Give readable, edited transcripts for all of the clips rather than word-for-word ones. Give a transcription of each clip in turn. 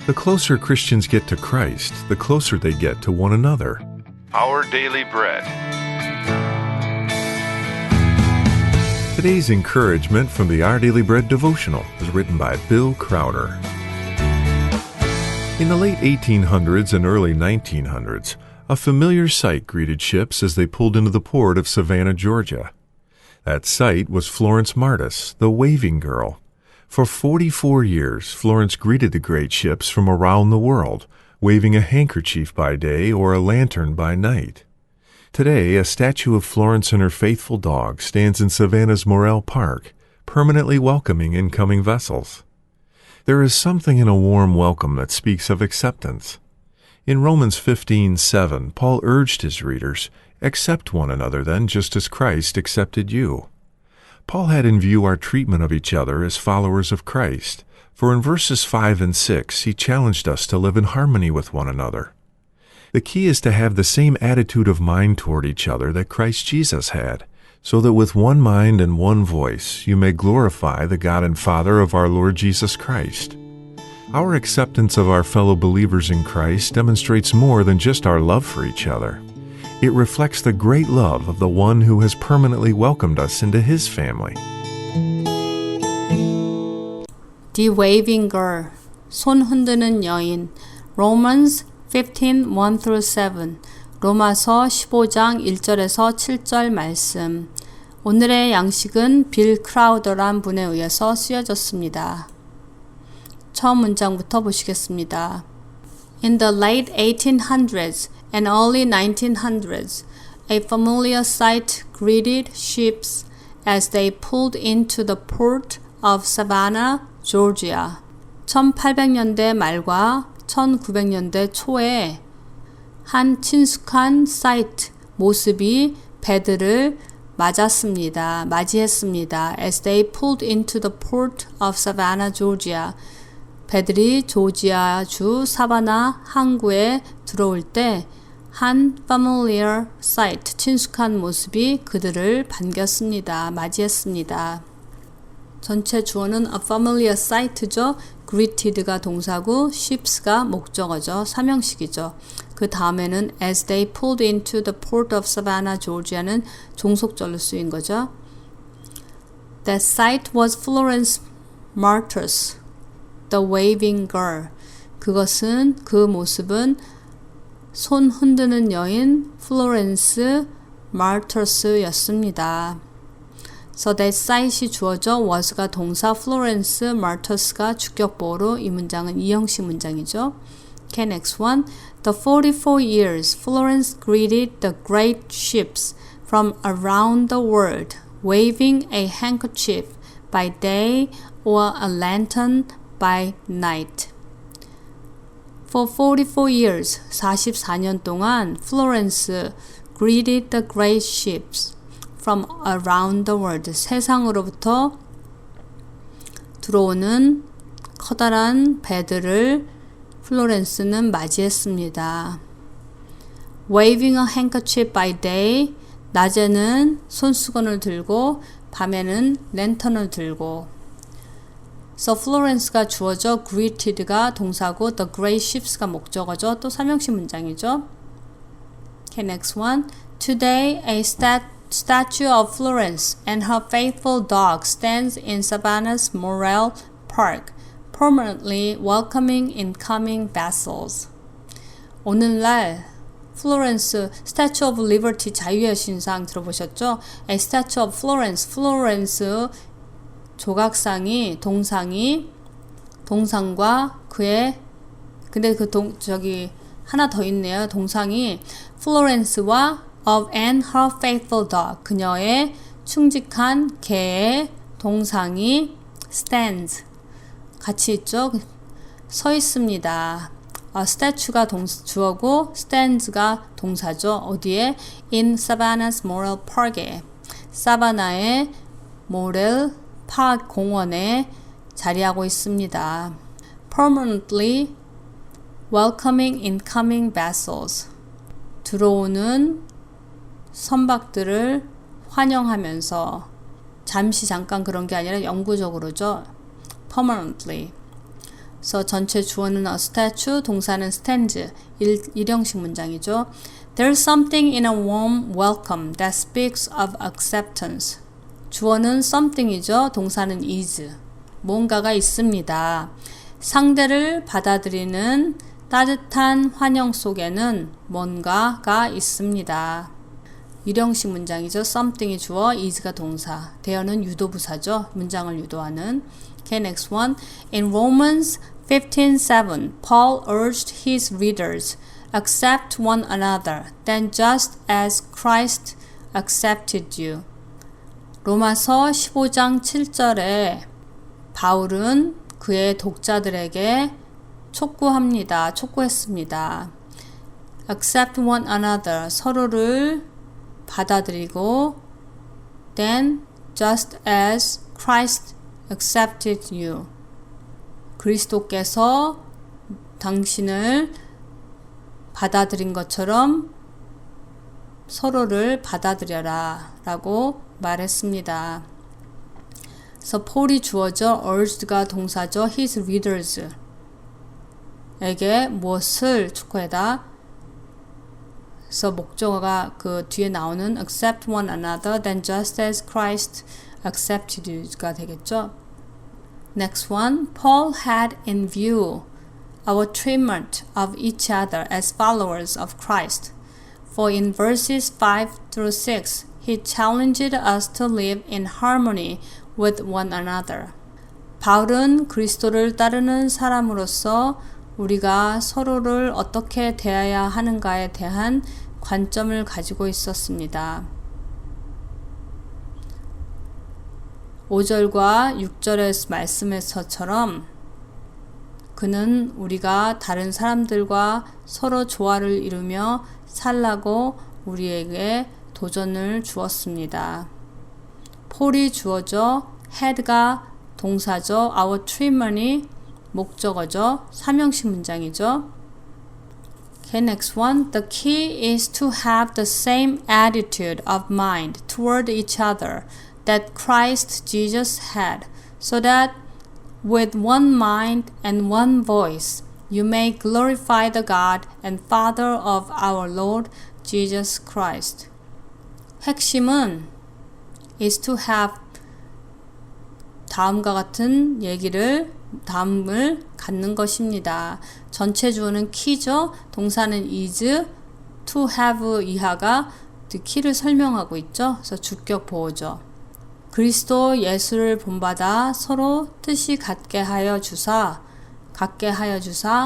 The closer Christians get to Christ, the closer they get to one another. Our Daily Bread. Today's encouragement from the Our Daily Bread devotional is written by Bill Crowder. In the late 1800s and early 1900s, a familiar sight greeted ships as they pulled into the port of Savannah, Georgia. That sight was Florence Martis, the waving girl. For 44 years, Florence greeted the great ships from around the world, waving a handkerchief by day or a lantern by night. Today, a statue of Florence and her faithful dog stands in Savannah's Morrell Park, permanently welcoming incoming vessels. There is something in a warm welcome that speaks of acceptance. In Romans 15:7, Paul urged his readers, "Accept one another then, just as Christ accepted you." Paul had in view our treatment of each other as followers of Christ, for in verses 5 and 6 he challenged us to live in harmony with one another. The key is to have the same attitude of mind toward each other that Christ Jesus had, so that with one mind and one voice you may glorify the God and Father of our Lord Jesus Christ. Our acceptance of our fellow believers in Christ demonstrates more than just our love for each other. It reflects the great love of the one who has permanently welcomed us into his family. The Waving Girl, 손 흔드는 여인, Romans 15:1-7, 로마서 15장 1절에서 7절 말씀. 오늘의 양식은 빌 크라우더란 분에 의해서 쓰여졌습니다. 처음 문장부터 보시겠습니다. In the late 1800s and early 1900s, a familiar sight greeted ships as they pulled into the port of Savannah, Georgia. 1800년대 말과 1900년대 초에 한 친숙한 사이트, 모습이 배들을 맞이했습니다. As they pulled into the port of Savannah, Georgia. 배들이 조지아주 사바나 항구에 들어올 때 한 familiar sight, 친숙한 모습이 그들을 맞이했습니다. 전체 주어는 a familiar sight죠. greeted가 동사고 ships가 목적어죠. 삼형식이죠. 그 다음에는 as they pulled into the port of Savannah, Georgia는 종속절로 쓰인 거죠. That sight was Florence Martis, the waving girl. 그 모습은 손 흔드는 여인 플로렌스 마르터스였습니다. So that sight이 주어져 was가 동사 플로렌스 마르터스가 주격보어로 이 문장은 이형식 문장이죠. Okay, next one. The 44 years Florence greeted the great ships from around the world, waving a handkerchief by day or a lantern by night. For 44 years, 44년 동안 Florence greeted the great ships from around the world. 세상으로부터 들어오는 커다란 배들을 플로렌스는 맞이했습니다. Waving a handkerchief by day, 낮에는 손수건을 들고 밤에는 랜턴을 들고. So Florence가 주어져 greeted가 동사고 the great ships가 목적어죠. 또 삼형식 문장이죠. Okay, next one. Today, a statue of Florence and her faithful dog stands in Savannah's Morrell Park, permanently welcoming incoming vessels. 오늘날 플로렌스, Statue of Liberty, 자유의 신상 들어보셨죠? A statue of Florence, 플로렌스 조각상이 동상과 그의 근데 하나 더 있네요. 동상이 플로렌스와 of and her faithful dog, 그녀의 충직한 개의 동상이 stands 같이 있죠. 서 있습니다. statue가 주어고 stands가 동사죠. 어디에? In Savannah's Morrell Park에, 사바나의 모렐 파크 공원에 자리하고 있습니다. Permanently welcoming incoming vessels, 들어오는 선박들을 환영하면서, 잠깐 그런 게 아니라 영구적으로죠. Permanently. 그래서 전체 주어는 a statue, 동사는 stands, 일형식 문장이죠. There's something in a warm welcome that speaks of acceptance. 주어는 something이죠. 동사는 is. 뭔가가 있습니다. 상대를 받아들이는 따뜻한 환영 속에는 뭔가가 있습니다. 일형식 문장이죠. something이 주어, is가 동사. 대어는 유도부사죠. 문장을 유도하는. Okay, next one. In Romans 15:7, Paul urged his readers, accept one another, then just as Christ accepted you. 로마서 15장 7절에 바울은 그의 독자들에게 촉구했습니다. Accept one another, 서로를 받아들이고 then just as Christ accepted you. 그리스도께서 당신을 받아들인 것처럼 서로를 받아들여라 라고 말했습니다. 그래서 폴이 주어져 urged가 동사죠. his readers 에게 무엇을 촉구해다. 그래서 목적어가 그 뒤에 나오는 accept one another then just as Christ accepted you가 되겠죠. Next one. Paul had in view our treatment of each other as followers of Christ. For in verses 5-6, he challenged us to live in harmony with one another. 바울은 그리스도를 따르는 사람으로서 우리가 서로를 어떻게 대해야 하는가에 대한 관점을 가지고 있었습니다. 5절과 6절의 말씀에서처럼 그는 우리가 다른 사람들과 서로 조화를 이루며 살라고 우리에게 도전을 주었습니다. 폴이 주어져 had가 동사죠. our treatment이 목적어죠. 삼형식 문장이죠. Okay, next one. The key is to have the same attitude of mind toward each other that Christ Jesus had, so that with one mind and one voice you may glorify the God and Father of our Lord Jesus Christ. 핵심은 is to have 다음과 같은 다음을 갖는 것입니다. 전체 주어는 key죠. 동사는 is, to have 이하가 the key를 설명하고 있죠. 그래서 주격 보호죠. 그리스도 예수를 본받아 서로 뜻이 같게 하여 주사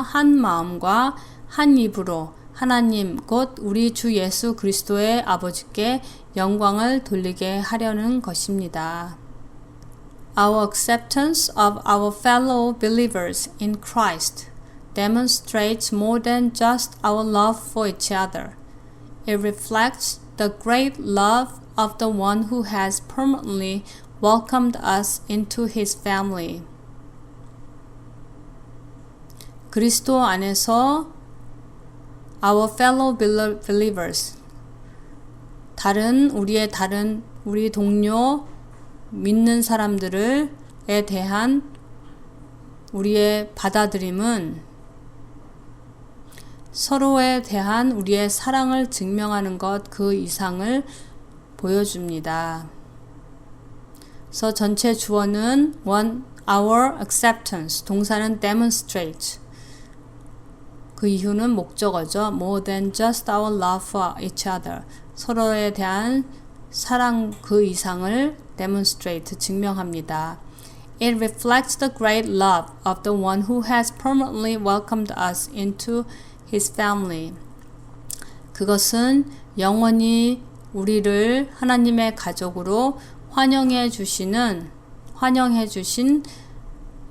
한 마음과 한 입으로 하나님 곧 우리 주 예수 그리스도의 아버지께 영광을 돌리게 하려는 것입니다. Our acceptance of our fellow believers in Christ demonstrates more than just our love for each other. It reflects the great love of the one who has permanently welcomed us into his family. 그리스도 안에서 our fellow believers 우리 동료 믿는 사람들에 대한 우리의 받아들임은 서로에 대한 우리의 사랑을 증명하는 것 그 이상을 보여줍니다. 그래서 전체 주어는 our acceptance, 동사는 demonstrate. 그 이유는 목적어죠. More than just our love for each other. 서로에 대한 사랑 그 이상을 demonstrate, 증명합니다. It reflects the great love of the one who has permanently welcomed us into his family. 그것은 영원히 우리를 하나님의 가족으로 환영해 주신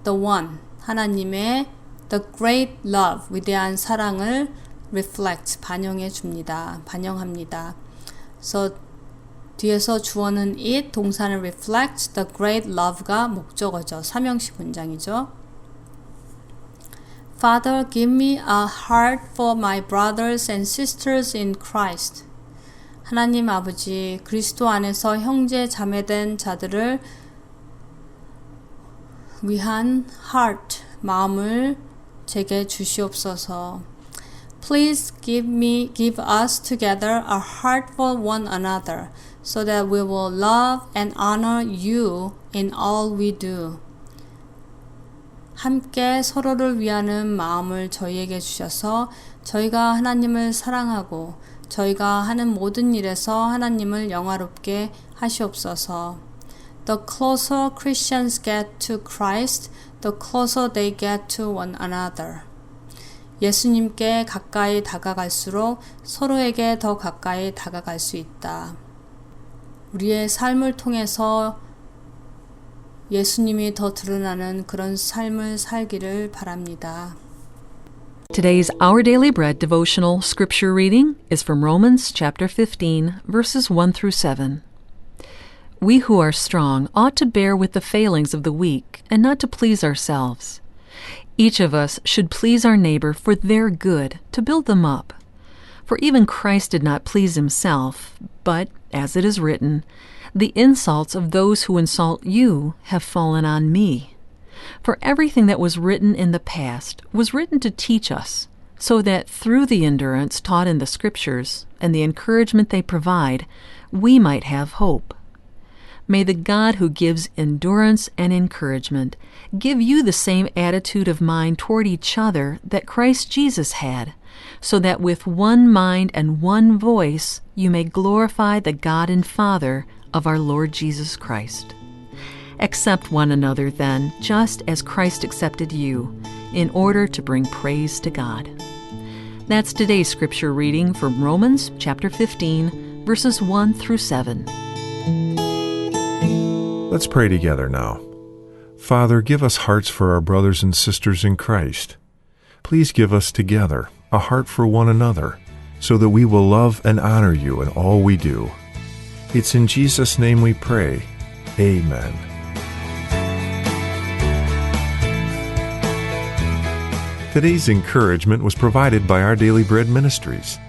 the one, 하나님의 the great love, 위대한 사랑을 reflect, 반영합니다. 그래서 뒤에서 주어는 it, 동사는 reflect, the great love가 목적어죠. 삼형식 문장이죠. Father, give me a heart for my brothers and sisters in Christ. 하나님 아버지, 그리스도 안에서 형제 자매된 자들을 위한 heart, 마음을 제게 주시옵소서. Please give us together a heart for one another, so that we will love and honor you in all we do. 함께 서로를 위하는 마음을 저희에게 주셔서 저희가 하나님을 사랑하고 저희가 하는 모든 일에서 하나님을 영화롭게 하시옵소서. The closer Christians get to Christ, the closer they get to one another. 예수님께 가까이 다가갈수록 서로에게 더 가까이 다가갈 수 있다. 우리의 삶을 통해서 예수님이 더 드러나는 그런 삶을 살기를 바랍니다. Today's Our Daily Bread devotional scripture reading is from Romans chapter 15, verses 1 through 7. We who are strong ought to bear with the failings of the weak and not to please ourselves. Each of us should please our neighbor for their good, to build them up. For even Christ did not please himself, but, as it is written, the insults of those who insult you have fallen on me. For everything that was written in the past was written to teach us, so that through the endurance taught in the Scriptures and the encouragement they provide, we might have hope. May the God who gives endurance and encouragement give you the same attitude of mind toward each other that Christ Jesus had, so that with one mind and one voice you may glorify the God and Father of our Lord Jesus Christ. Accept one another then, just as Christ accepted you, in order to bring praise to God. That's today's scripture reading from Romans chapter 15, verses 1 through 7. Let's pray together now. Father, give us hearts for our brothers and sisters in Christ. Please give us together a heart for one another, so that we will love and honor you in all we do. It's in Jesus' name we pray. Amen. Today's encouragement was provided by Our Daily Bread Ministries.